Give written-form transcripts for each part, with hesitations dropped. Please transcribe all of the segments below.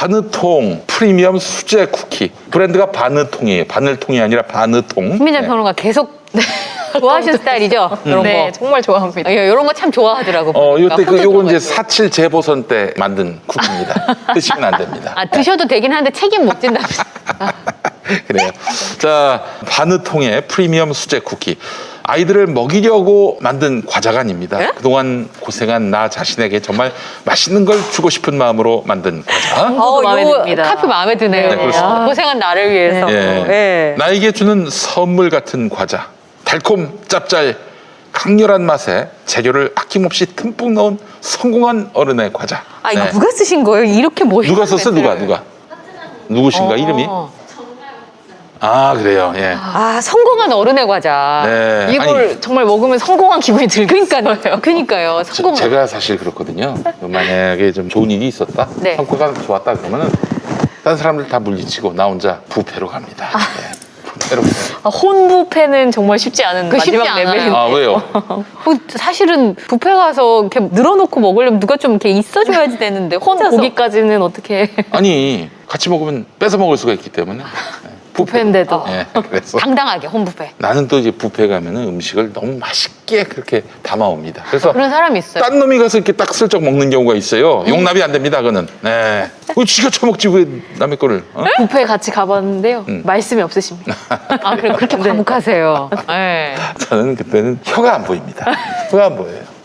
바느통 프리미엄 수제 쿠키. 브랜드가 바느통이에요. 바늘통이 아니라 바느통. 김민정 평론가 계속 좋아하시는 스타일이죠? 이런 네, 거. 정말 좋아합니다. 이런 거 참 좋아하더라고. 보니까. 요건 이제 4.7 재보선 때 만든 쿠키입니다. 드시면 안 됩니다. 아, 드셔도 되긴 하는데 책임 못 진답니다. 그래요. 자, 바느통의 프리미엄 수제 쿠키. 아이들을 먹이려고 만든 과자가 아닙니다. 네? 그동안 고생한 나 자신에게 정말 맛있는 걸 주고 싶은 마음으로 만든 과자. 마음에 요거 듭니다. 카피 마음에 드네요. 네, 그렇습니다. 고생한 나를 위해서. 예. 나에게 주는 선물 같은 과자. 달콤, 짭짤, 강렬한 맛에 재료를 아낌없이 듬뿍 넣은 성공한 어른의 과자. 아, 이거 네. 누가 쓰신 거예요? 이렇게 멋있는 누가 썼어? 누가? 누구신가? 이름이? 아, 그래요. 예. 아, 성공한 어른의 과자. 네. 이걸 아니, 정말 먹으면 성공한 기분이 들겠어요. 그러니까요. 성공한. 제가 사실 그렇거든요. 만약에 좀 좋은 일이 있었다, 네. 성과가 좋았다 그러면은 다른 사람들 다 물리치고 나 혼자 뷔페로 갑니다. 네. 뷔페로. 혼부페는 정말 쉽지 않은 그 쉽지 마지막 않아요. 레벨인데. 아, 왜요? 사실은 뷔페 가서 이렇게 늘어놓고 먹으려면 누가 좀 이렇게 있어줘야지 되는데 혼자서. 고기까지는 어떻게 아니, 같이 먹으면 뺏어 먹을 수가 있기 때문에. 네. 부페인데도. 예, 그래서 당당하게 홈뷔페. 나는 또 이제 뷔페 가면은 음식을 너무 맛있게 그렇게 담아옵니다. 그래서 그런 사람이 있어요. 딴 놈이 가서 이렇게 딱 슬쩍 먹는 경우가 있어요. 용납이 안 됩니다, 그거는. 네. 지가 처먹지 왜 남의 거를? 어? 부페 같이 가봤는데요. 말씀이 없으십니다. 아, 그래, 그렇게 과묵하세요. 네. 저는 그때는 혀가 안 보입니다. 혀가 안 보여요.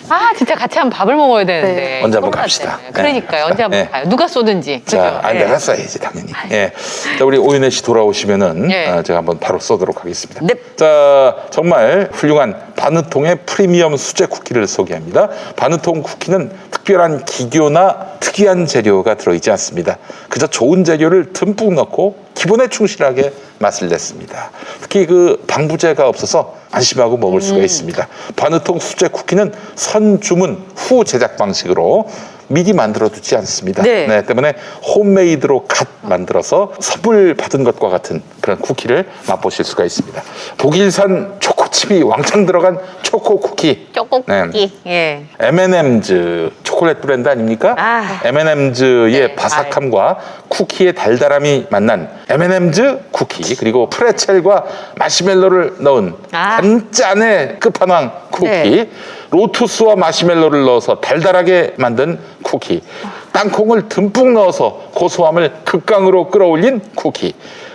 아, 진짜 같이 한번 밥을 먹어야 되는데. 네. 언제 한번 코로나 갑시다. 때문에. 그러니까요. 언제 한번 네. 가요. 누가 쏘든지. 자, 그죠? 아니, 네. 내가 써야지, 당연히. 예. 자, 우리 오윤혜 씨 돌아오시면은 예. 제가 한번 바로 쏘도록 하겠습니다. 네. 자, 정말 훌륭한 바느통의 프리미엄 수제 쿠키를 소개합니다. 바느통 쿠키는 특별한 기교나 특이한 재료가 들어있지 않습니다. 그저 좋은 재료를 듬뿍 넣고 기본에 충실하게 맛을 냈습니다. 특히 그 방부제가 없어서 안심하고 먹을 수가 있습니다. 바느통 수제 쿠키는 선주문 후 제작 방식으로 미리 만들어 두지 않습니다. 네. 때문에 홈메이드로 갓 만들어서 선물 받은 것과 같은 그런 쿠키를 맛보실 수가 있습니다. 독일산 초코칩이 왕창 들어간 초코 쿠키. 쪼꼬쿠키. 예. M&M's 초콜릿 브랜드 아닙니까? 아. M&M's 네. 바삭함과 쿠키의 달달함이 만난 M&M's 쿠키, 그리고 프레첼과 마시멜로를 넣은 아. 단짠의 끝판왕 쿠키, 네. 로투스와 마시멜로를 넣어서 달달하게 만든 쿠키, 땅콩을 듬뿍 넣어서 고소함을 극강으로 끌어올린 쿠키,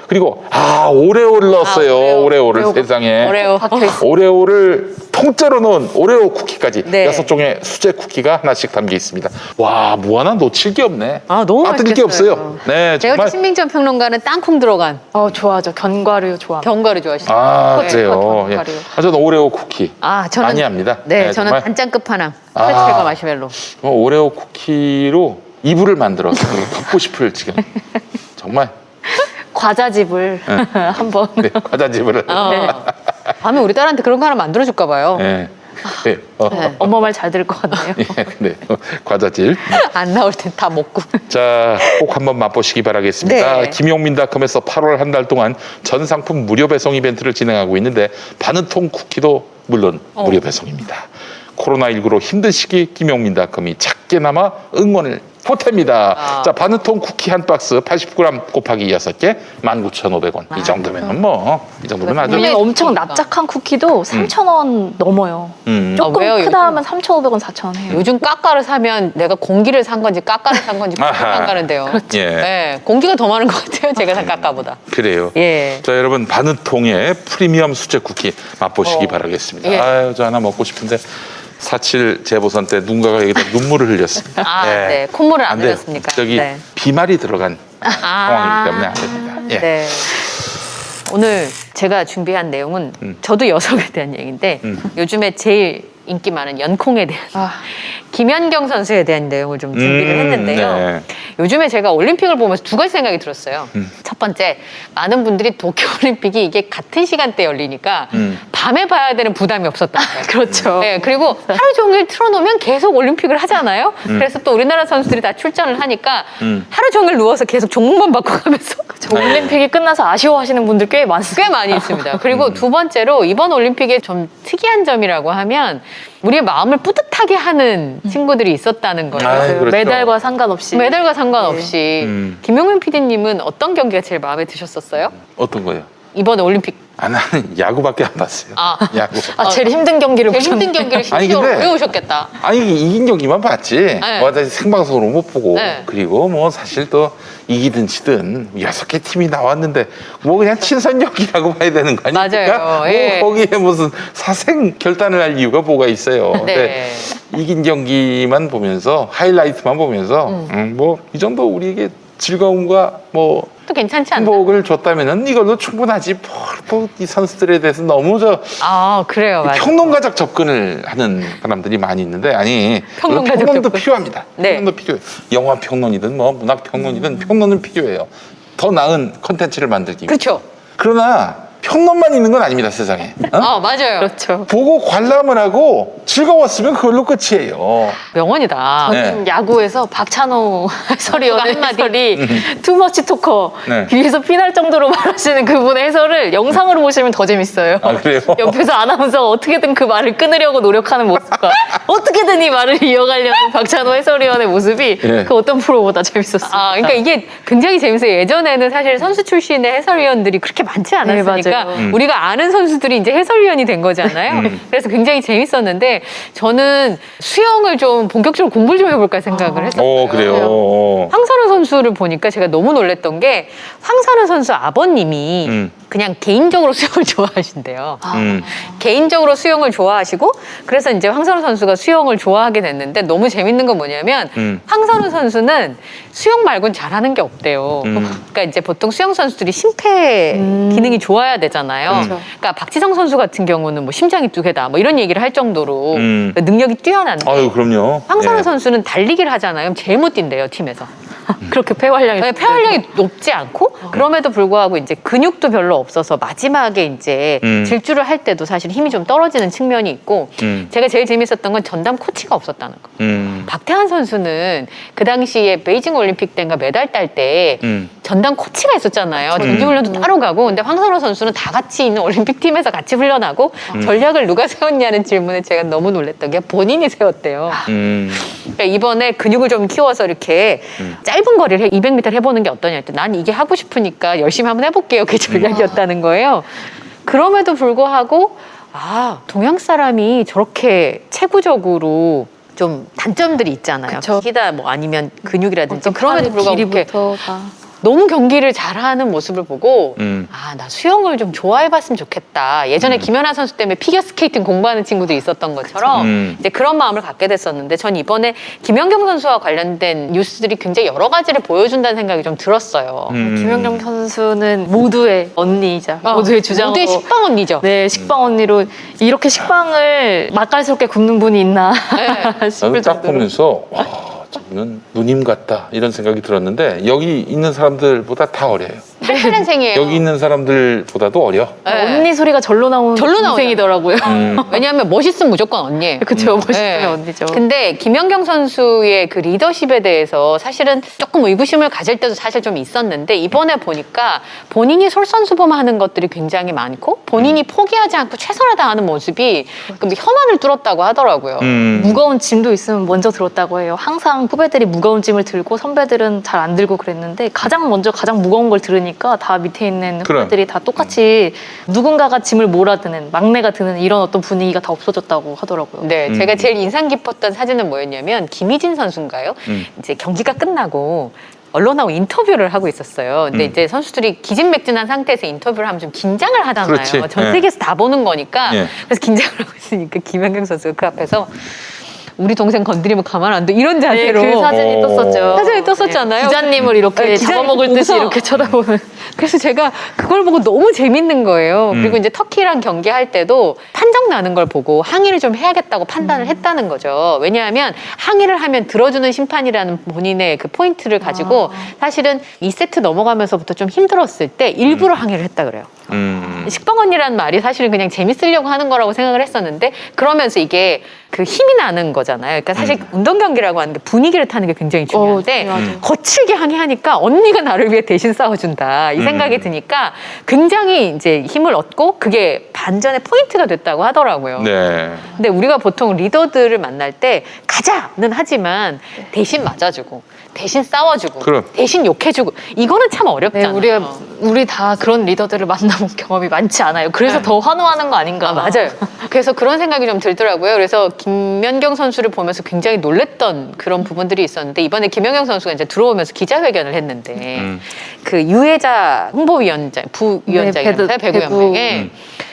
그리고 오레오를 넣었어요. 오레오를 세상에. 오레오. 오레오를 통째로 넣은 오레오 쿠키까지 네. 6종의 수제 쿠키가 하나씩 담겨 있습니다. 와, 뭐 하나 놓칠 게 없네. 아, 너무 빠뜨릴 게 맛있겠어요. 없어요. 네, 제가 정말. 신민정 평론가는 땅콩 들어간 좋아하죠. 견과류 좋아합니다. 견과류 좋아하시죠? 아, 네. 그래요. 예. 견과류. 저는 오레오 쿠키 아, 저는 많이 합니다. 네, 저는 정말. 단짠 끝판왕. 프레첼과 마시멜로. 오레오 쿠키로 이불을 만들어서 덮고 싶을 지금. 정말 과자집을 한번. 네, 과자집을. 밤에 우리 딸한테 그런 거 하나 만들어줄까 봐요. 네. 네. 엄마 말 잘 들을 것 같네요. 예, 네. 과자집. 안 나올 땐 다 먹고. 자, 꼭 한번 맛보시기 바라겠습니다. 네. 김용민닷컴에서 8월 한 달 동안 전 상품 무료 배송 이벤트를 진행하고 있는데 바느통 쿠키도 물론 무료 배송입니다. 코로나19로 힘든 시기 김용민닷컴이 작게나마 응원을 보탭니다. 자, 바느통 쿠키 한 박스 80g 곱하기 6개 19,500원. 이 정도면 이 정도면 아주. 왜냐면 엄청 납작한 쿠키도 3,000원 넘어요. 조금 왜요, 크다 하면 3,500원, 4,000원 해요. 요즘 까까를 사면 내가 공기를 산 건지 까까를 산 건지 구분 아하. 안 가는데요. 예. 네, 공기가 더 많은 것 같아요. 제가 산 까까보다. 그래요. 예. 자, 여러분 바느통의 프리미엄 수제 쿠키 맛보시기 바라겠습니다. 예. 아유, 저 하나 먹고 싶은데 4.7 재보선 때 누군가가 여기다 눈물을 흘렸습니다. 아, 네. 콧물을 안 돼요. 흘렸습니까? 저기 네. 비말이 들어간 상황이기 때문에 안 됩니다. 예. 네. 오늘 제가 준비한 내용은 저도 여성에 대한 얘기인데 요즘에 제일 인기 많은 연콩에 대한 김연경 선수에 대한 내용을 좀 준비를 했는데요. 네. 요즘에 제가 올림픽을 보면서 두 가지 생각이 들었어요. 첫 번째, 많은 분들이 도쿄올림픽이 이게 같은 시간대에 열리니까 밤에 봐야 되는 부담이 없었던 거예요. 그렇죠. 네, 그리고 하루 종일 틀어놓으면 계속 올림픽을 하잖아요. 그래서 또 우리나라 선수들이 다 출전을 하니까 하루 종일 누워서 계속 종목만 바꿔가면서 올림픽이 끝나서 아쉬워하시는 분들 꽤 많습니다. 꽤 많이 있습니다. 그리고 두 번째로 이번 올림픽의 좀 특이한 점이라고 하면 우리의 마음을 뿌듯하게 하는 친구들이 있었다는 거예요. 아, 그렇죠. 메달과 상관없이. 메달과 상관없이. 네. 김용민 PD님은 어떤 경기가 제일 마음에 드셨었어요? 어떤 거예요? 이번에 올림픽. 나는 야구밖에 안 봤어요. 아. 야구. 제일 힘든 경기를 제일 힘든 보셨네요. 경기를 아니, 심지어 근데- 배우셨겠다. 아니 이긴 경기만 봤지. 네. 뭐 생방송으로 못 보고. 네. 그리고 뭐 사실 또 이기든 지든 6개 팀이 나왔는데 뭐 그냥 친선 경기라고 봐야 되는 거 아닙니까? 맞아요. 뭐 예. 거기에 무슨 사생 결단을 할 이유가 뭐가 있어요. 근데 네. 이긴 경기만 보면서 하이라이트만 보면서 뭐 이 정도 우리에게 즐거움과 뭐 또 괜찮지 않나? 행복을 줬다면은 이걸로 충분하지. 이 선수들에 대해서 너무 아, 그래요. 맞아요. 평론가적 접근을 하는 사람들이 많이 있는데 아니 평론가적 평론도 접근. 필요합니다. 네. 평론도 필요해요. 영화 평론이든 뭐 문학 평론이든 평론은 필요해요. 더 나은 컨텐츠를 만들기 위해. 그렇죠. 그러나 평론만 있는 건 아닙니다, 세상에. 어? 아, 맞아요. 그렇죠. 보고 관람을 하고 즐거웠으면 그걸로 끝이에요. 명언이다. 네. 저는 야구에서 박찬호 해설위원의 한마디. 해설이 투머치 토커 네. 귀에서 피날 정도로 말하시는 그분의 해설을 영상으로 보시면 더 재밌어요. 아, 그래요? 옆에서 아나운서가 어떻게든 그 말을 끊으려고 노력하는 모습과 어떻게든 이 말을 이어가려는 박찬호 해설위원의 모습이 예. 그 어떤 프로보다 재밌었어요. 아, 그러니까 이게 굉장히 재밌어요. 예전에는 사실 선수 출신의 해설위원들이 그렇게 많지 않았으니까 네, 맞아요. 우리가 아는 선수들이 이제 해설위원이 된 거잖아요. 그래서 굉장히 재밌었는데 저는 수영을 좀 본격적으로 공부를 좀 해볼까 생각을 했었어요. 그래요. 황선우 선수를 보니까 제가 너무 놀랐던 게 황선우 선수 아버님이 그냥 개인적으로 수영을 좋아하신대요. 개인적으로 수영을 좋아하시고 그래서 이제 황선우 선수가 수영을 좋아하게 됐는데 너무 재밌는 건 뭐냐면 황선우 선수는 수영 말고는 잘하는 게 없대요. 그러니까 이제 보통 수영 선수들이 심폐 기능이 좋아야 되잖아요. 그렇죠. 그러니까 박지성 선수 같은 경우는 뭐 심장이 2개다 뭐 이런 얘기를 할 정도로 능력이 뛰어난데 아유, 그럼요. 황선우 예. 선수는 달리기를 하잖아요. 그럼 제일 못 뛴대요, 팀에서. 그렇게 폐활량이 네, 폐활량이 높지 않고 그럼에도 불구하고 이제 근육도 별로 없어서 마지막에 이제 질주를 할 때도 사실 힘이 좀 떨어지는 측면이 있고 제가 제일 재밌었던 건 전담 코치가 없었다는 거. 박태환 선수는 그 당시에 베이징 올림픽 때인가 메달 딸 때 전담 코치가 있었잖아요. 전지훈련도 따로 가고 근데 황선우 선수는 다 같이 있는 올림픽 팀에서 같이 훈련하고 전략을 누가 세웠냐는 질문에 제가 너무 놀랐던 게 본인이 세웠대요. 그러니까 이번에 근육을 좀 키워서 이렇게 짧은 거리를 200m 해보는 게 어떠냐 했더니 난 이게 하고 싶으니까 열심히 한번 해볼게요. 그게 전략이었다는 거예요. 그럼에도 불구하고 아 동양 사람이 저렇게 체구적으로 좀 단점들이 있잖아요. 그쵸. 키다 뭐 아니면 근육이라든지 어떤 그럼에도 팔의 불구하고 이렇게 길이부터 다. 너무 경기를 잘하는 모습을 보고 아, 나 수영을 좀 좋아해봤으면 좋겠다. 예전에 김연아 선수 때문에 피겨스케이팅 공부하는 친구들이 있었던 것처럼 이제 그런 마음을 갖게 됐었는데 전 이번에 김연경 선수와 관련된 뉴스들이 굉장히 여러 가지를 보여준다는 생각이 좀 들었어요. 김연경 선수는 모두의 언니이자 모두의 주장으로 모두의 식빵 언니죠. 네, 식빵 언니로 이렇게 식빵을 맛깔스럽게 굽는 분이 있나 나도 싶을 딱 정도로. 보면서 와, 저는 누님 같다 이런 생각이 들었는데 여기 있는 사람들보다 다 어려요. 88년생이에요. 여기 있는 사람들보다도 어려. 언니 소리가 절로 나오는 절로 나오잖아요. 동생이더라고요. 왜냐하면 멋있으면 무조건 언니예요. 그쵸, 멋있어요, 네. 언니죠. 근데 김연경 선수의 그 리더십에 대해서 사실은 조금 의구심을 가질 때도 사실 좀 있었는데 이번에 보니까 본인이 솔선수범하는 것들이 굉장히 많고 본인이 포기하지 않고 최선을 다하는 모습이 그 혐한을 뚫었다고 하더라고요. 무거운 짐도 있으면 먼저 들었다고 해요. 항상 후배들이 무거운 짐을 들고 선배들은 잘 안 들고 그랬는데 가장 먼저 가장 무거운 걸 들으니까 다 밑에 있는 그래. 후배들이 다 똑같이 누군가가 짐을 몰아드는 막내가 드는 이런 어떤 분위기가 다 없어졌다고 하더라고요. 네, 제가 제일 인상 깊었던 사진은 뭐였냐면 김희진 선수인가요? 이제 경기가 끝나고 언론하고 인터뷰를 하고 있었어요. 근데 이제 선수들이 기진맥진한 상태에서 인터뷰를 하면 좀 긴장을 하잖아요. 그렇지. 전 예. 세계에서 다 보는 거니까. 예. 그래서 긴장을 하고 있으니까 김연경 선수가 그 앞에서 우리 동생 건드리면 가만 안 둬. 이런 네, 자세로. 그 사진이 떴었죠. 사진이 떴었잖아요. 기자님을 이렇게 네, 기자님 잡아먹을 듯이 보고서 이렇게 쳐다보는. 그래서 제가 그걸 보고 너무 재밌는 거예요. 그리고 이제 터키랑 경기할 때도 판정 나는 걸 보고 항의를 좀 해야겠다고 판단을 했다는 거죠. 왜냐하면 항의를 하면 들어주는 심판이라는 본인의 그 포인트를 가지고 사실은 2세트 넘어가면서부터 좀 힘들었을 때 일부러 항의를 했다 그래요. 식빵 언니라는 말이 사실은 그냥 재밌으려고 하는 거라고 생각을 했었는데 그러면서 이게 그 힘이 나는 거잖아요. 그러니까 사실 운동 경기라고 하는 게 분위기를 타는 게 굉장히 중요한데 거칠게 하니까 언니가 나를 위해 대신 싸워준다 이 생각이 드니까 굉장히 이제 힘을 얻고 그게 반전의 포인트가 됐다고 하더라고요. 네. 근데 우리가 보통 리더들을 만날 때 가자는 하지만 대신 맞아주고 대신 싸워주고 그럼. 대신 욕해주고 이거는 참 네, 어렵잖아요. 우리 다 그런 리더들을 만나본 경험이 많지 않아요. 그래서 더 환호하는 거 아닌가. 맞아요. 그래서 그런 생각이 좀 들더라고요. 그래서 김연경 선수를 보면서 굉장히 놀랬던 그런 부분들이 있었는데 이번에 김연경 선수가 이제 들어오면서 기자회견을 했는데 그 유해자 홍보위원장, 부위원장이었어요. 네, 배구연맹에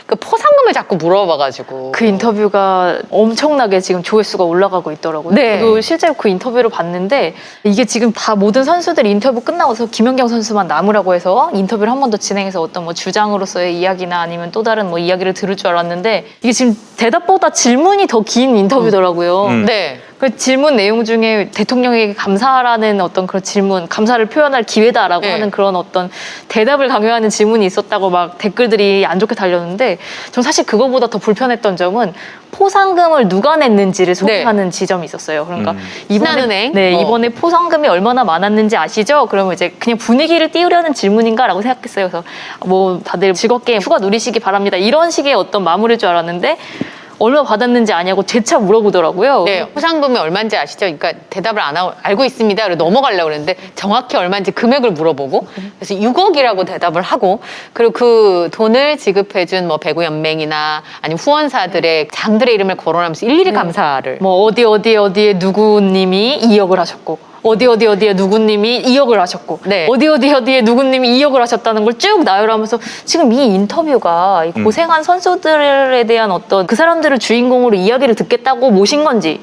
그 포상금을 자꾸 물어봐가지고 그 인터뷰가 엄청나게 지금 조회수가 올라가고 있더라고요. 네. 저도 실제로 그 인터뷰를 봤는데 이게 지금 다 모든 선수들 인터뷰 끝나고서 김연경 선수만 남으라고 해서 인터뷰를 한 번 더 진행해서 어떤 뭐 주장으로서의 이야기나 아니면 또 다른 뭐 이야기를 들을 줄 알았는데 이게 지금 대답보다 질문이 더 긴 인터뷰더라고요. 네. 그 질문 내용 중에 대통령에게 감사라는 어떤 그런 질문, 감사를 표현할 기회다라고 네. 하는 그런 어떤 대답을 강요하는 질문이 있었다고 막 댓글들이 안 좋게 달렸는데 전 사실 그거보다 더 불편했던 점은 포상금을 누가 냈는지를 소개하는 지점이 있었어요. 그러니까 신한은행? 네, 이번에 포상금이 얼마나 많았는지 아시죠? 그러면 이제 그냥 분위기를 띄우려는 질문인가라고 생각했어요. 그래서 뭐 다들 즐겁게 휴가 누리시기 바랍니다. 이런 식의 어떤 마무리일 줄 알았는데 얼마 받았는지 아냐고 재차 물어보더라고요. 네, 포상금이 얼마인지 아시죠? 그러니까 대답을 안 하고 알고 있습니다. 그리고 넘어가려고 그랬는데 정확히 얼마인지 금액을 물어보고 그래서 6억이라고 대답을 하고 그리고 그 돈을 지급해준 뭐 배구연맹이나 아니면 후원사들의 장들의 이름을 거론하면서 일일이 감사를 뭐 어디에 누구님이 2억을 하셨고 어디에 누구님이 2억을 하셨고 네. 어디에 누구님이 2억을 하셨다는 걸 쭉 나열하면서 지금 이 인터뷰가 이 고생한 선수들에 대한 어떤 그 사람들을 주인공으로 이야기를 듣겠다고 모신 건지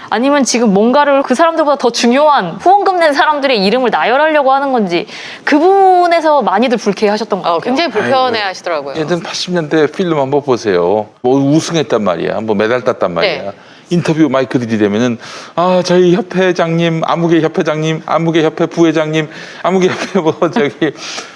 아니면 지금 뭔가를 그 사람들보다 더 중요한 후원금 낸 사람들의 이름을 나열하려고 하는 건지 그 부분에서 많이들 불쾌해하셨던 것 같아요. 굉장히 불편해 하시더라고요. 예전 80년대 필름 한번 보세요. 뭐 우승했단 말이야. 뭐 메달 땄단 말이야. 네. 인터뷰 마이크들이 되면은 저희 협회장님, 아무개 협회장님, 아무개 협회 부회장님, 아무개 협회 뭐 저기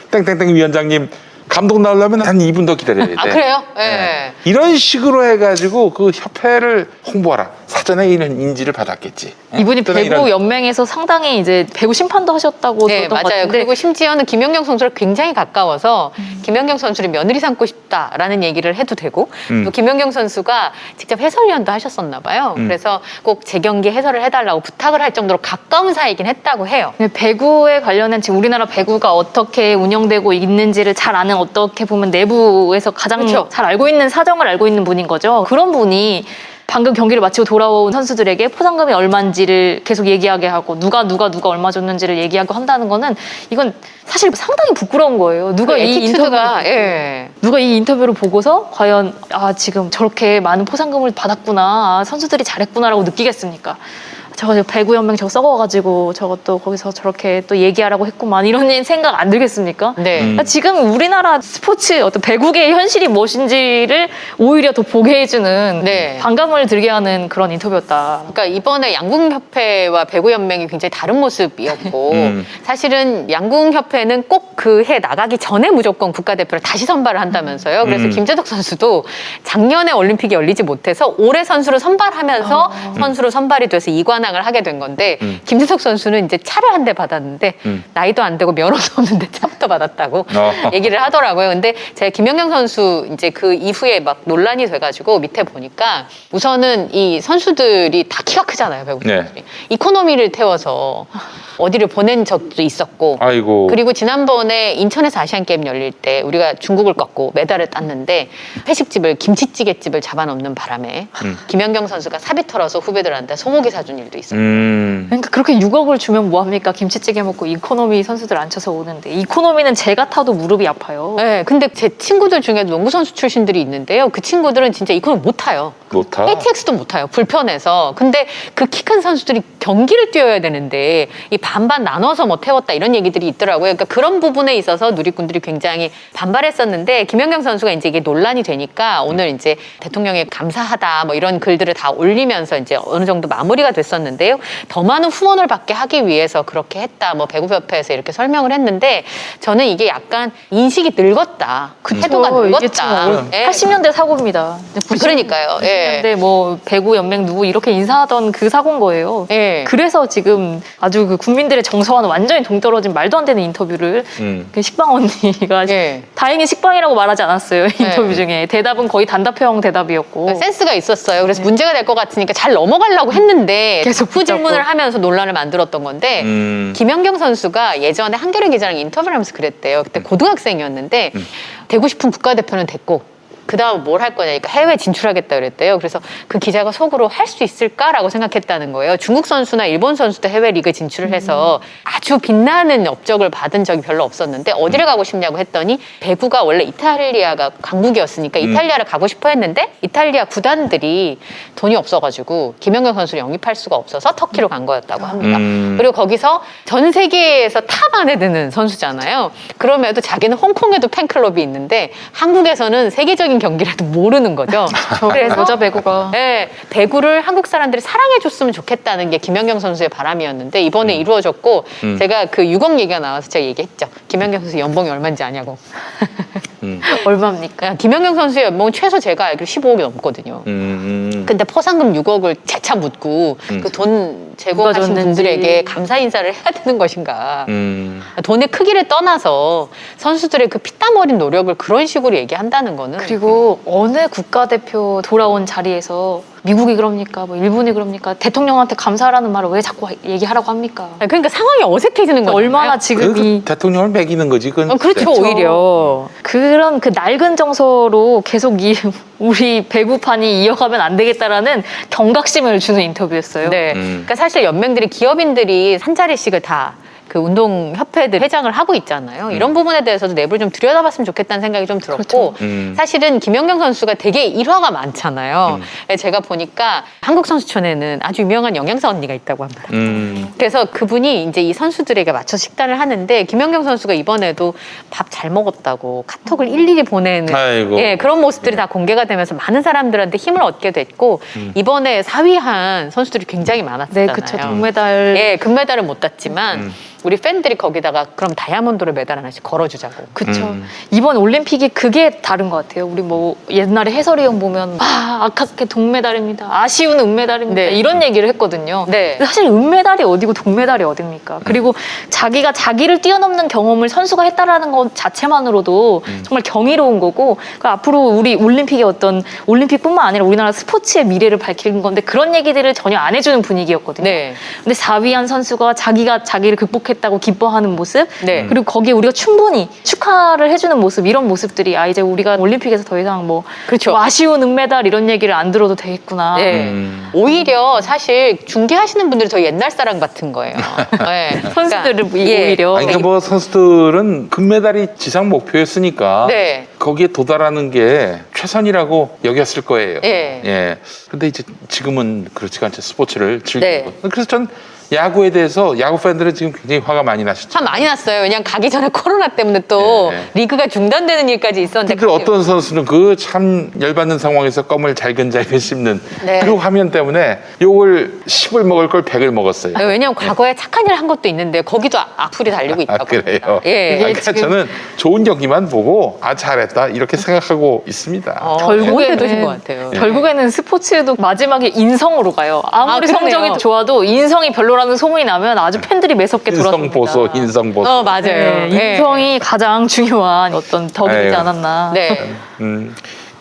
땡땡땡 위원장님 감독 나오려면 한 2분 더 기다려야 돼. 그래요? 네. 이런 식으로 해가지고 그 협회를 홍보하라. 사전에 이런 인지를 받았겠지. 이분이 또는 배구 이런- 연맹에서 상당히 이제 배구 심판도 하셨다고 네, 들었던 것 맞아요. 같은데 그리고 심지어는 김연경 선수를 굉장히 가까워서 김연경 선수를 며느리 삼고 싶다라는 얘기를 해도 되고 또 김연경 선수가 직접 해설위원도 하셨었나 봐요. 그래서 꼭 제 경기 해설을 해달라고 부탁을 할 정도로 가까운 사이긴 했다고 해요. 네, 배구에 관련한 지금 우리나라 배구가 어떻게 운영되고 있는지를 잘 아는 어떻게 보면 내부에서 가장 그렇죠. 잘 알고 있는 사정을 알고 있는 분인 거죠. 그런 분이 방금 경기를 마치고 돌아온 선수들에게 포상금이 얼마인지를 계속 얘기하게 하고 누가 얼마 줬는지를 얘기하고 한다는 거는 이건 사실 상당히 부끄러운 거예요. 누가 이 애티튜드가 예. 누가 이 인터뷰를 보고서 과연 지금 저렇게 많은 포상금을 받았구나, 선수들이 잘했구나라고 느끼겠습니까? 저거 배구연맹 저거 썩어가지고 저것도 거기서 저렇게 또 얘기하라고 했구만 이런 생각 안 들겠습니까? 네. 그러니까 지금 우리나라 스포츠 어떤 배구계의 현실이 무엇인지를 오히려 더 보게 해주는 네. 반감을 들게 하는 그런 인터뷰였다. 그러니까 이번에 양궁협회와 배구연맹이 굉장히 다른 모습이었고 사실은 양궁협회는 꼭 그 해 나가기 전에 무조건 국가대표를 다시 선발을 한다면서요. 그래서 김재덕 선수도 작년에 올림픽이 열리지 못해서 올해 선수로 선발하면서 선수로 선발이 돼서 이관왕을 하게 된 건데 김재덕 선수는 이제 차를 한 대 받았는데 나이도 안 되고 면허도 없는데 차부터 받았다고 얘기를 하더라고요. 근데 제가 김연경 선수 이제 그 이후에 막 논란이 돼가지고 밑에 보니까 우선은 이 선수들이 다 키가 크잖아요, 배구 선수들이. 네. 이코노미를 태워서 어디를 보낸 적도 있었고 아이고. 그리고 지난번에 인천에서 아시안게임 열릴 때 우리가 중국을 꺾고 메달을 땄는데 회식집을 김치찌개집을 잡아놓는 바람에 김연경 선수가 사비 털어서 후배들한테 소고기 사준 일도 있었고 그러니까 그렇게 6억을 주면 뭐합니까? 김치찌개 먹고 이코노미 선수들 앉혀서 오는데 이코노미는 제가 타도 무릎이 아파요. 네, 근데 제 친구들 중에 농구 선수 출신들이 있는데요. 그 친구들은 진짜 이코노미 못 타요. 놓다. KTX도 못 타요. 불편해서. 근데 그 키 큰 선수들이 경기를 뛰어야 되는데 이 반반 나눠서 뭐 태웠다 이런 얘기들이 있더라고요. 그러니까 그런 부분에 있어서 누리꾼들이 굉장히 반발했었는데 김연경 선수가 이제 이게 논란이 되니까 오늘 이제 대통령에 감사하다 뭐 이런 글들을 다 올리면서 이제 어느 정도 마무리가 됐었는데요. 더 많은 후원을 받게 하기 위해서 그렇게 했다. 뭐 배구협회에서 이렇게 설명을 했는데 저는 이게 약간 인식이 늙었다. 태도가 늙었다. 예. 80년대 사고입니다. 그러니까요. 예. 90년대 뭐 배구 연맹 누구 이렇게 인사하던 그 사고인 거예요. 예. 그래서 지금 아주 그 국민들의 정서와는 완전히 동떨어진 말도 안 되는 인터뷰를 그 식빵 언니가 예. 다행히 식빵이라고 말하지 않았어요. 인터뷰 중에 대답은 거의 단답형 대답이었고. 센스가 있었어요. 그래서 문제가 될 것 같으니까 잘 넘어가려고 했는데 계속 후 질문을 하면서 논란을 만들었던 건데 김연경 선수가 예전에 한겨레 기자랑 인터뷰를 하면서 그랬대요. 그때 고등학생이었는데 되고 싶은 국가대표는 됐고 그다음 뭘 할 거냐니까 해외 진출하겠다 그랬대요. 그래서 그 기자가 속으로 할 수 있을까라고 생각했다는 거예요. 중국 선수나 일본 선수도 해외 리그 진출을 해서 아주 빛나는 업적을 받은 적이 별로 없었는데 어디를 가고 싶냐고 했더니 배구가 원래 이탈리아가 강국이었으니까 이탈리아를 가고 싶어 했는데 이탈리아 구단들이 돈이 없어가지고 김연경 선수를 영입할 수가 없어서 터키로 간 거였다고 합니다. 그리고 거기서 전 세계에서 탑 안에 드는 선수잖아요. 그럼에도 자기는 홍콩에도 팬클럽이 있는데 한국에서는 세계적인 경기라도 모르는 거죠. 그래서 여자 배구가 네, 배구를 한국 사람들이 사랑해줬으면 좋겠다는 게 김연경 선수의 바람이었는데 이번에 이루어졌고 제가 그 6억 얘기가 나와서 제가 얘기했죠. 김연경 선수 연봉이 얼마인지 아냐고. 얼마입니까? 김연경 선수의 연봉은 최소 제가 알기로 15억이 넘거든요. 근데 포상금 6억을 재차 묻고 그 돈 제공하신 줬는지. 분들에게 감사 인사를 해야 되는 것인가. 돈의 크기를 떠나서 선수들의 그 피땀 어린 노력을 그런 식으로 얘기한다는 거는 그리고 어느 국가대표 돌아온 자리에서 미국이 그럽니까? 뭐 일본이 그럽니까? 대통령한테 감사하라는 말을 왜 자꾸 얘기하라고 합니까? 그러니까 상황이 어색해지는 거예요. 얼마나 지금 이 대통령을 매기는 거지. 그건 그렇죠, 오히려. 그런 그 낡은 정서로 계속 우리 배구판이 이어가면 안 되겠다라는 경각심을 주는 인터뷰였어요. 네. 그러니까 사실 연맹들이 기업인들이 한 자리씩을 다 그 운동협회들 회장을 하고 있잖아요. 이런 부분에 대해서도 내부를 좀 들여다봤으면 좋겠다는 생각이 좀 들었고 사실은 김연경 선수가 되게 일화가 많잖아요. 제가 보니까 한국선수촌에는 아주 유명한 영양사 언니가 있다고 합니다. 그래서 그분이 이제 이 선수들에게 맞춰 식단을 하는데 김연경 선수가 이번에도 밥 잘 먹었다고 카톡을 일일이 보내는 아이고. 예, 그런 모습들이 다 공개가 되면서 많은 사람들한테 힘을 얻게 됐고 이번에 4위한 선수들이 굉장히 많았잖아요. 네, 그쵸. 동메달. 예, 금메달은 못 땄지만 우리 팬들이 거기다가 그럼 다이아몬드로 메달 하나씩 걸어주자고. 그쵸. 이번 올림픽이 그게 다른 것 같아요. 우리 뭐 옛날에 해설위원 보면 아깝게 동메달입니다. 아쉬운 은메달입니다. 네. 이런 얘기를 했거든요. 네. 근데 사실 은메달이 어디고 동메달이 어딥니까? 그리고 자기가 자기를 뛰어넘는 경험을 선수가 했다라는 것 자체만으로도 정말 경이로운 거고 그러니까 앞으로 우리 올림픽의 어떤 올림픽뿐만 아니라 우리나라 스포츠의 미래를 밝히는 건데 그런 얘기들을 전혀 안 해주는 분위기였거든요. 네. 근데 4위한 선수가 자기가 자기를 극복했다고 기뻐하는 모습 네. 그리고 거기에 우리가 충분히 축하를 해주는 모습 이런 모습들이 이제 우리가 올림픽에서 더 이상 뭐, 그렇죠. 뭐 아쉬운 은메달 이런 얘기를 안 들어도 되겠구나. 네. 오히려 사실 중계하시는 분들이 더 옛날 사람 같은 거예요. 네. 선수들을 예. 오히려 아니, 그러니까 뭐 선수들은 금메달이 지상 목표였으니까 네. 거기에 도달하는 게 최선이라고 여겼을 거예요. 예. 예. 근데 이제 지금은 그렇지가 않죠. 스포츠를 즐기고. 네. 그래서 전 야구에 대해서 야구 팬들은 지금 굉장히 화가 많이 나시죠. 참 많이 났어요. 왜냐면 가기 전에 코로나 때문에 또 네. 리그가 중단되는 일까지 있었는데 근데 어떤 선수는 그 참 열받는 상황에서 껌을 잘근잘근 씹는 네. 그 화면 때문에 욕을 10을 먹을 걸 100을 먹었어요. 네, 왜냐면 과거에 착한 일 한 것도 있는데 거기도 악플이 달리고 있다고. 그래요? 합니다. 예. 그러니까 지금- 저는 좋은 경기만 보고 잘했다 이렇게 생각하고 있습니다. 결국에 되신 것 같아요. 결국에는 스포츠도 마지막에 인성으로 가요. 아무리 그러네요. 성적이 좋아도 인성이 별로라는 소문이 나면 아주 팬들이 매섭게 돌아섭니다. 인성보소, 인성보소. 맞아요. 네, 예. 인성이 가장 중요한 어떤 덕이지 아유. 않았나. 네.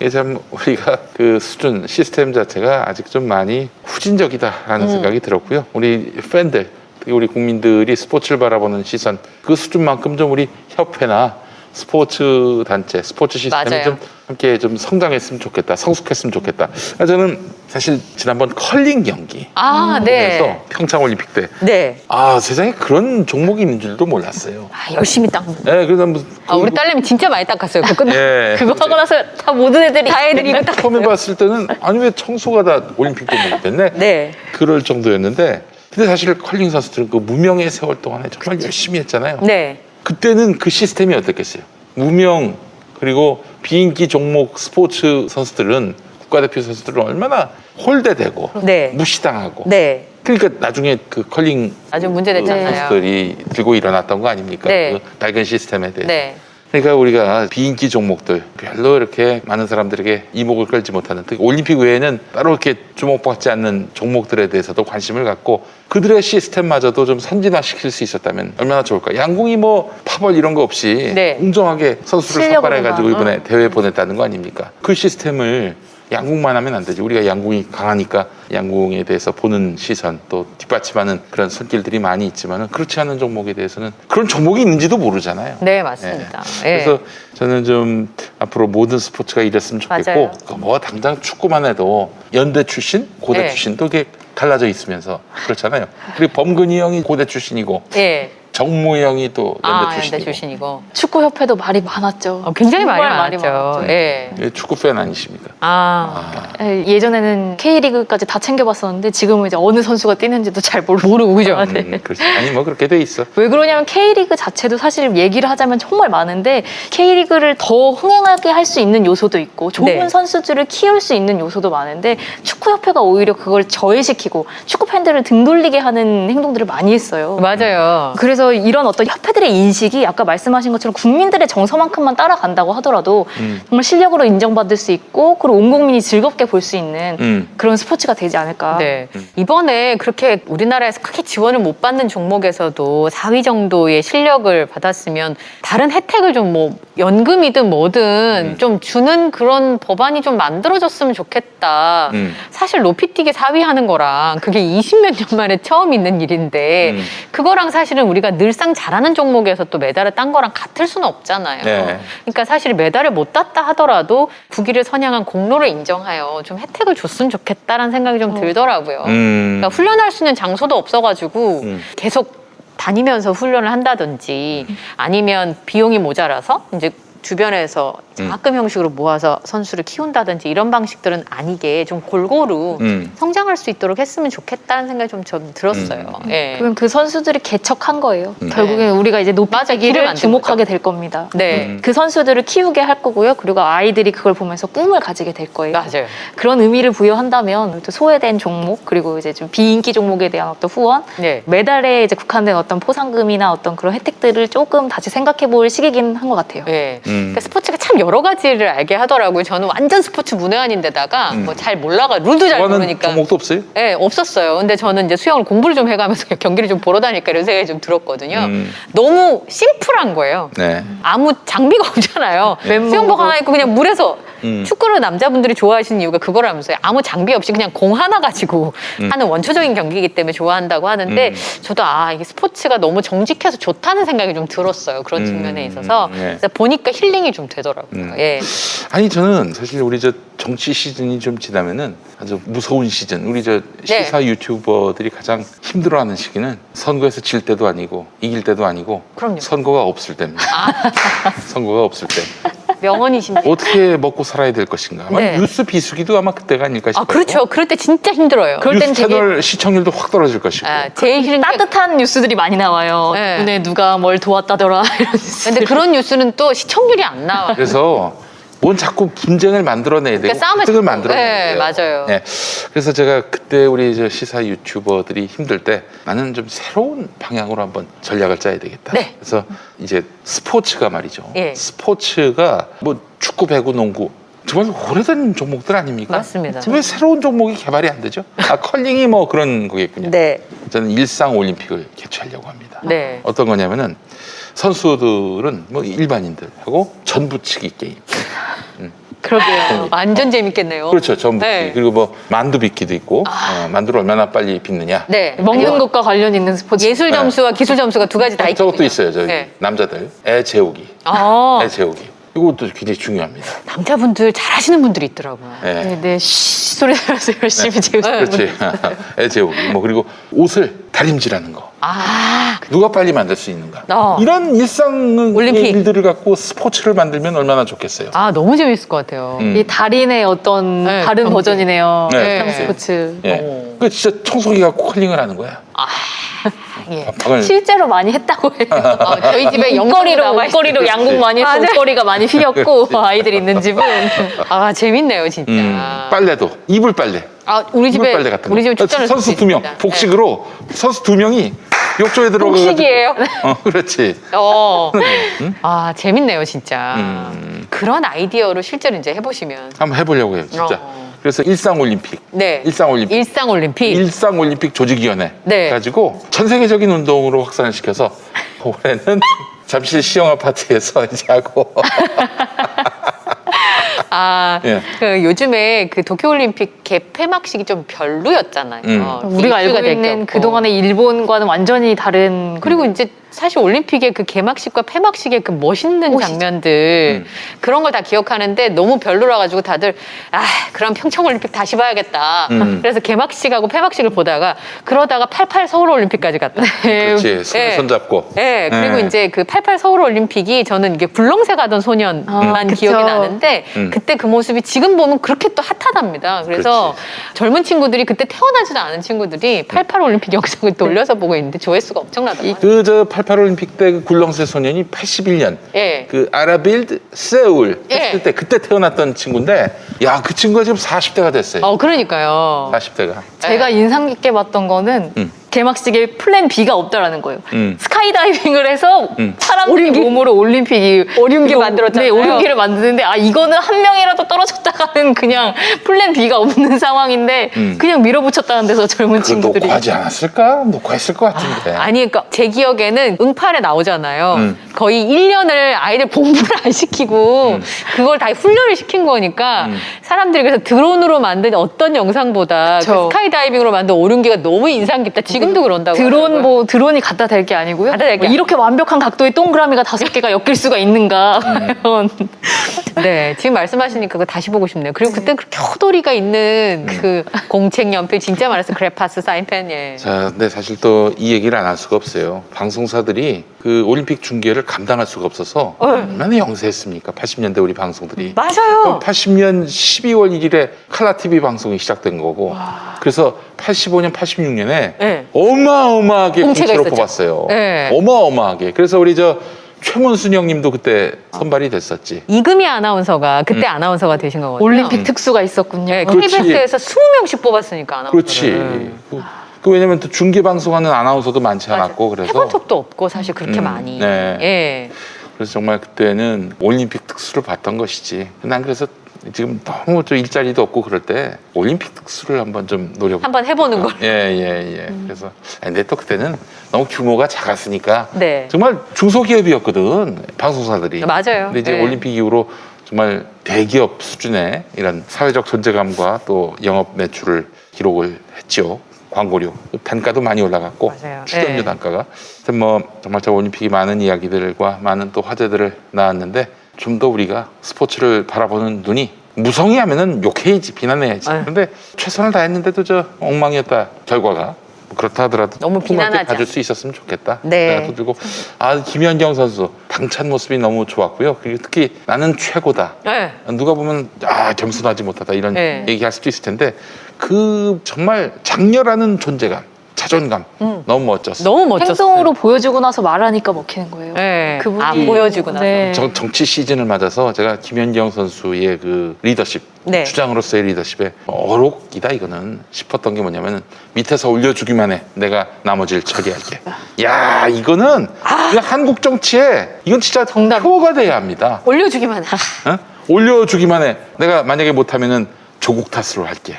이게 참 우리가 그 수준 시스템 자체가 아직 좀 많이 후진적이다라는 생각이 들었고요. 우리 팬들, 우리 국민들이 스포츠를 바라보는 시선 그 수준만큼 좀 우리 협회나 스포츠 단체, 스포츠 시스템이 맞아요. 좀 함께 좀 성장했으면 좋겠다, 성숙했으면 좋겠다. 저는 사실 지난번 컬링 경기 아, 그래서 네. 평창 올림픽 때 네. 세상에 그런 종목이 있는 줄도 몰랐어요. 아, 열심히 딱. 네, 그래서 뭐 우리 딸내미 진짜 많이 닦았어요. 그거 끝나. 예. 그거 하고 나서 다 모든 애들이 다 애들이 이거 닦았어요. 처음에 봤을 때는 아니 왜 청소가 다 올림픽 종목이었네. 네. 그럴 정도였는데 근데 사실 컬링 선수들은 그 무명의 세월 동안에 정말 열심히 했잖아요. 네. 그때는 그 시스템이 어떻겠어요? 무명 그리고 비인기 종목 스포츠 선수들은 국가대표 선수들은 얼마나 홀대되고 네. 무시당하고 네. 그러니까 나중에 그 컬링 아주 문제됐잖아요. 선수들이 들고 일어났던 거 아닙니까? 네. 그 낡은 시스템에 대해서. 네. 그러니까 우리가 비인기 종목들 별로 이렇게 많은 사람들에게 이목을 끌지 못하는 특히 올림픽 외에는 따로 이렇게 주목받지 않는 종목들에 대해서도 관심을 갖고 그들의 시스템마저도 좀 선진화시킬 수 있었다면 얼마나 좋을까. 양궁이 뭐 파벌 이런 거 없이 네. 공정하게 선수를 실력으로만. 선발해가지고 이번에 대회에 보냈다는 거 아닙니까? 그 시스템을 양궁만 하면 안 되지. 우리가 양궁이 강하니까 양궁에 대해서 보는 시선 또 뒷받침하는 그런 손길들이 많이 있지만은 그렇지 않은 종목에 대해서는 그런 종목이 있는지도 모르잖아요. 네, 맞습니다. 예. 그래서 저는 좀 앞으로 모든 스포츠가 이랬으면 좋겠고 맞아요. 뭐 당장 축구만 해도 연대 출신, 고대 네. 출신도 이렇게 갈라져 있으면서 그렇잖아요. 그리고 범근이 형이 고대 출신이고 예. 정무 형이 또 연대 출신이고. 연대 출신이고. 축구협회도 말이 많았죠. 굉장히 많이 정말 많았죠. 예. 예, 축구 팬 아니십니까? 예전에는 K리그까지 다 챙겨봤었는데 지금은 이제 어느 선수가 뛰는지도 잘 모르고 그죠? 아, 네. 그렇지. 아니 뭐 그렇게 돼 있어. 왜 그러냐면 K리그 자체도 사실 얘기를 하자면 정말 많은데 K리그를 더 흥행하게 할 수 있는 요소도 있고 좋은 네. 선수들을 키울 수 있는 요소도 많은데 축구협회가 오히려 그걸 저해시키고 축구 팬들을 등 돌리게 하는 행동들을 많이 했어요. 맞아요. 그래서 이런 어떤 협회들의 인식이 아까 말씀하신 것처럼 국민들의 정서만큼만 따라간다고 하더라도 정말 실력으로 인정받을 수 있고 그리고 온 국민이 즐겁게 볼 수 있는 그런 스포츠가 되지 않을까. 네. 이번에 그렇게 우리나라에서 크게 지원을 못 받는 종목에서도 4위 정도의 실력을 받았으면 다른 혜택을 좀 뭐 연금이든 뭐든 좀 주는 그런 법안이 좀 만들어졌으면 좋겠다. 사실 높이뛰기 4위 하는 거랑 그게 20몇 년 만에 처음 있는 일인데 그거랑 사실은 우리가 늘상 잘하는 종목에서 또 메달을 딴 거랑 같을 수는 없잖아요. 네. 그러니까 사실 메달을 못 땄다 하더라도 국위를 선양한 공로를 인정하여 좀 혜택을 줬으면 좋겠다라는 생각이 좀 들더라고요. 그러니까 훈련할 수 있는 장소도 없어가지고 계속 다니면서 훈련을 한다든지 아니면 비용이 모자라서 이제 주변에서 장학금 형식으로 모아서 선수를 키운다든지 이런 방식들은 아니게 좀 골고루 성장할 수 있도록 했으면 좋겠다는 생각이 좀 저는 들었어요. 예. 그럼 그 선수들이 개척한 거예요. 네. 결국엔 우리가 이제 길을 높이뛰기를 만든 주목하게 될 겁니다. 네. 그 선수들을 키우게 할 거고요. 그리고 아이들이 그걸 보면서 꿈을 가지게 될 거예요. 맞아요. 그런 의미를 부여한다면 또 소외된 종목 그리고 이제 좀 비인기 종목에 대한 어떤 후원, 네. 메달에 이제 국한된 어떤 포상금이나 어떤 그런 혜택들을 조금 다시 생각해볼 시기긴 한 것 같아요. 예. 그러니까 스포츠가 참 여러 가지를 알게 하더라고요. 저는 완전 스포츠 문외한인데다가 뭐 잘 몰라가 룰도 잘 좋아하는 모르니까. 종목도 없어요? 네, 없었어요. 근데 저는 이제 수영을 공부를 좀 해가면서 경기를 좀 보러 다니까 이런 생각이 좀 들었거든요. 너무 심플한 거예요. 네. 아무 장비가 없잖아요. 멘붕으로. 수영복 하나 입고 그냥 물에서 축구를 남자분들이 좋아하시는 이유가 그거라면서요. 아무 장비 없이 그냥 공 하나 가지고 하는 원초적인 경기이기 때문에 좋아한다고 하는데 저도 이게 스포츠가 너무 정직해서 좋다는 생각이 좀 들었어요. 그런 측면에 있어서 네. 그래서 보니까 힐링이 좀 되더라고요. 예. 아니 저는 사실 우리 저 정치 시즌이 좀 지나면은 아주 무서운 시즌. 우리 저 시사 유튜버들이 가장 힘들어하는 시기는 선거에서 질 때도 아니고 이길 때도 아니고 그럼요. 선거가 없을 때입니다. 선거가 없을 때 명언이십니다. 어떻게 먹고 살아야 될 것인가. 아마 네. 뉴스 비수기도 아마 그때가 아닐까 싶어요. 그렇죠. 그럴 때 진짜 힘들어요. 그럴 뉴스 땐 되게 채널 시청률도 확 떨어질 것이고. 제일 힘든 게 따뜻한 뉴스들이 많이 나와요. 네. 눈에 누가 뭘 도왔다더라 이런 뉴스. 근데 그런 뉴스는 또 시청률이 안 나와요. 그래서 뭔 자꾸 분쟁을 만들어내야 되고 그러니까 싸움을 획득을 자꾸- 만들어내야 돼요. 네, 맞아요. 네. 그래서 제가 그때 우리 저 시사 유튜버들이 힘들 때 나는 좀 새로운 방향으로 한번 전략을 짜야 되겠다. 네. 그래서 이제 스포츠가 말이죠. 예. 스포츠가 뭐 축구, 배구, 농구 정말 오래된 종목들 아닙니까? 맞습니다. 왜 새로운 종목이 개발이 안 되죠? 컬링이 뭐 그런 거겠군요. 네. 저는 일상 올림픽을 개최하려고 합니다. 네. 어떤 거냐면은 선수들은 뭐 일반인들하고 전부치기 게임. 그러게요. 완전 재밌겠네요. 그렇죠. 전복기. 네. 그리고 뭐 만두 빚기도 있고 만두를 얼마나 빨리 빚느냐. 네. 먹는 것과 관련 있는 스포츠. 예술 점수와 기술 점수가 두 가지 다 있거든요. 저것도 있어요. 저기 네. 남자들 애 재우기. 아, 애 재우기. 이것도 굉장히 중요합니다. 남자분들 잘하시는 분들이 있더라고요. 네. 네, 네, 쉬 소리 들어서 열심히 재우시는 분. 그렇지. 애 재우기. 뭐 그리고 옷을 다림질하는 거. 아, 누가 빨리 만들 수 있는가. 이런 일상 올림픽. 일들을 갖고 스포츠를 만들면 얼마나 좋겠어요. 아 너무 재밌을 것 같아요. 이 달인의 어떤 네, 다른 경기. 버전이네요. 네, 일상 스포츠. 예. 그 진짜 청소기가 콜링을 하는 거야. 예. 방을 실제로 많이 했다고 해요. 저희 집에 영거리로 옷걸이로 양복 많이 해서 옷걸이가 많이 휘었고 아이들 있는 집은 아 재밌네요 진짜. 빨래도 이불 빨래. 아 우리 집에 이불 빨래 같은 거. 우리 집에 출전을 선수 할수 2명 있습니다. 복식으로 선수 2명이 욕조에 들어가. 복식이에요. 그렇지. 아 재밌네요 진짜. 그런 아이디어로 실제로 이제 해보시면. 한번 해보려고 해요, 진짜. 어. 그래서 일상올림픽. 네. 일상올림픽. 일상올림픽. 일상올림픽 조직위원회 네. 가지고 전 세계적인 운동으로 확산을 시켜서 올해는 잠실 시영 아파트에서 이제 하고 아, 예. 그 요즘에 그 도쿄올림픽 개폐막식이 좀 별로였잖아요. 우리가 알고 이슈가 될 게 있는 없고. 그동안의 일본과는 완전히 다른 그리고 이제 사실 올림픽의 그 개막식과 폐막식의 그 멋있는 멋있죠. 장면들 그런 걸 다 기억하는데 너무 별로라 가지고 다들 그럼 평창올림픽 다시 봐야겠다. 그래서 개막식하고 폐막식을 보다가 그러다가 88 서울올림픽까지 갔다. 그렇지 예. 손잡고 네, 그리고 네. 이제 그 88 서울올림픽이 저는 이게 굴렁쇠 가던 소년만 그쵸. 기억이 나는데 그때 그 모습이 지금 보면 그렇게 또 핫하답니다. 그래서 젊은 친구들이 그때 태어나지도 않은 친구들이 88 올림픽 영상을 또 올려서 보고 있는데 조회수가 엄청나더라고요. 그저 88올림픽 때 그 굴렁쇠 소년이 81년 예. 그 아라빌드 세울 했을 예. 때 그때 태어났던 친구인데 야 그 친구가 지금 40대가 됐어요. 그러니까요. 40대가. 제가 인상 깊게 봤던 거는 개막식에 플랜 B가 없다라는 거예요. 스카이다이빙을 해서 사람들이 몸으로 올림픽이 오륜기 이거- 만들었잖아요. 네, 오륜기를 만드는데 이거는 한 명이라도 떨어졌다가는 그냥 플랜 B가 없는 상황인데 그냥 밀어붙였다는 데서 젊은 그거 친구들이 녹화하지 않았을까? 녹화했을 것 같은데. 아니, 그러니까 제 기억에는 응팔에 나오잖아요. 거의 1년을 아이들 공부를 안 시키고 그걸 다 훈련을 시킨 거니까 사람들이 그래서 드론으로 만든 어떤 영상보다 그 그쵸. 스카이다이빙으로 만든 오륜기가 너무 인상 깊다. 지금도 그런다고. 하더라고요. 드론이 갖다 댈 게 아니고요. 갖다 댈게 뭐 이렇게 완벽한 각도의 동그라미가 5개가 엮일 수가 있는가. 과연. 네, 지금 말씀하시니까 그거 다시 보고 싶네요. 그리고 그때 그렇게 호돌이가 있는 그 공책 연필 진짜 많았어요. 그래파스, 사인펜, 예. 자, 근데 사실 또 이 얘기를 안 할 수가 없어요. 방송사들이 그 올림픽 중계를 감당할 수가 없어서 얼마나 영세했습니까? 80년대 우리 방송들이. 맞아요. 80년 12월 1일에 칼라 TV 방송이 시작된 거고, 그래서 85년, 86년에 네. 어마어마하게 공채가 공채로 있었죠. 뽑았어요. 네. 어마어마하게. 그래서 우리 최문순 형님도 그때 선발이 됐었지. 이금희 아나운서가 그때 아나운서가 되신 거거든요. 올림픽 특수가 있었군요. 네, 그렇지. KBS에서 20명씩 뽑았으니까 아나운서를. 그렇지. 그 왜냐면 또 중계 방송하는 아나운서도 많지 않았고 그래서 해본 적도 없고 사실 그렇게 많이. 네. 예. 그래서 정말 그때는 올림픽 특수를 봤던 것이지. 난 그래서 지금 너무 좀 일자리도 없고 그럴 때 올림픽 특수를 한번 좀 노려볼까. 한번 해보는 걸. 예. 그래서 근데 또 그때는 너무 규모가 작았으니까 네. 정말 중소기업이었거든 방송사들이. 맞아요. 근데 이제 네. 올림픽 이후로 정말 대기업 수준의 이런 사회적 존재감과 또 영업 매출을 기록을 했죠. 광고료 단가도 많이 올라갔고 맞아요. 출연료 네. 단가가. 하여튼 뭐 정말 저 올림픽이 많은 이야기들과 많은 또 화제들을 낳았는데 좀 더 우리가 스포츠를 바라보는 눈이 무성의하면은 욕해야지 비난해야지. 아유. 그런데 최선을 다했는데도 저 엉망이었다 결과가. 뭐 그렇다 하더라도 너무 조그맣게 비난하지 봐줄 수 있었으면 좋겠다. 네. 생각도 들고 김연경 선수 당찬 모습이 너무 좋았고요. 그리고 특히 나는 최고다. 네. 누가 보면 겸손하지 못하다 이런 네. 얘기할 수도 있을 텐데 그 정말 장렬하는 존재감, 자존감 너무 멋졌어. 너무 멋졌어요. 행동으로 보여주고 나서 말하니까 먹히는 거예요. 네. 그분이 보여주고 나서. 네. 정치 시즌을 맞아서 제가 김연경 선수의 그 리더십, 네. 주장으로서의 리더십에 어록이다 이거는 싶었던 게 뭐냐면은 밑에서 올려주기만 해. 내가 나머지를 처리할게. 야 이거는 그냥 한국 정치에 이건 진짜 정답. 표가 돼야 합니다. 올려주기만 해. 어? 올려주기만 해. 내가 만약에 못하면은 조국 탓으로 할게.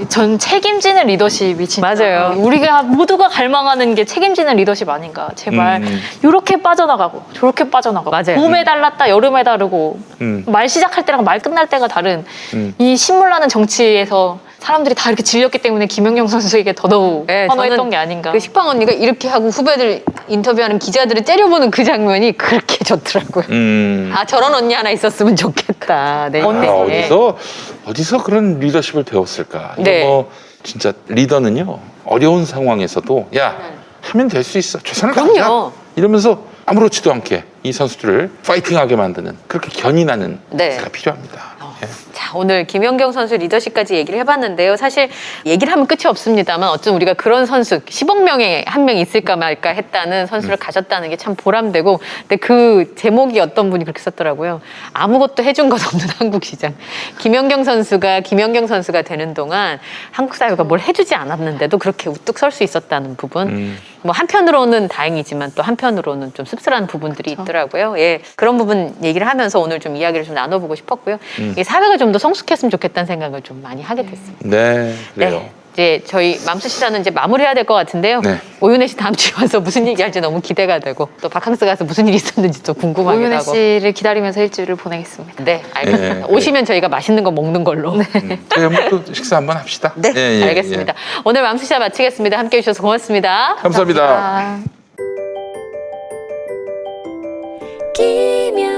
전 책임지는 리더십이 진짜 맞아요. 우리가 모두가 갈망하는 게 책임지는 리더십 아닌가. 제발 이렇게 빠져나가고 저렇게 빠져나가고 맞아요. 봄에 달랐다 여름에 다르고 말 시작할 때랑 말 끝날 때가 다른 이 신물나는 정치에서 사람들이 다 이렇게 질렸기 때문에 김연경 선수에게 더더욱 네, 환호했던 저는 게 아닌가. 그 식빵 언니가 이렇게 하고 후배들 인터뷰하는 기자들을 째려보는 그 장면이 그렇게 좋더라고요. 아 저런 언니 하나 있었으면 좋겠다. 네. 어디서 그런 리더십을 배웠을까? 이거 네. 뭐 진짜 리더는요 어려운 상황에서도 야 하면 될 수 있어 최선을 그럼요. 다하자 이러면서 아무렇지도 않게 이 선수들을 파이팅하게 만드는 그렇게 견인하는 네. 자가 필요합니다. 예. 자, 오늘 김연경 선수 리더십까지 얘기를 해봤는데요. 사실 얘기를 하면 끝이 없습니다만 어쩜 우리가 그런 선수 10억 명에 한 명 있을까 말까 했다는 선수를 가졌다는 게 참 보람되고 근데 그 제목이 어떤 분이 그렇게 썼더라고요. 아무것도 해준 것 없는 한국 시장. 김연경 선수가 되는 동안 한국 사회가 뭘 해주지 않았는데도 그렇게 우뚝 설 수 있었다는 부분. 뭐 한편으로는 다행이지만 또 한편으로는 좀 씁쓸한 부분들이 있더라고요. 예, 그런 부분 얘기를 하면서 오늘 좀 이야기를 좀 나눠보고 싶었고요. 이 사회가 좀 더 성숙했으면 좋겠다는 생각을 좀 많이 하게 됐습니다. 네, 그래요. 네. 이제 저희 맘스 시사는 이제 마무리해야 될 것 같은데요. 네. 오윤혜 씨 다음 주에 와서 무슨 얘기할지 너무 기대가 되고 또 바캉스 가서 무슨 일이 있었는지 또 궁금하기도 오윤혜 하고. 씨를 기다리면서 일주일을 보내겠습니다. 네, 알겠습니다. 네. 오시면 저희가 맛있는 거 먹는 걸로. 네, 저희 한번 또 식사 한번 합시다. 네, 예, 예, 알겠습니다. 오늘 맘스 시사 마치겠습니다. 함께해 주셔서 고맙습니다. 감사합니다. 아. 김연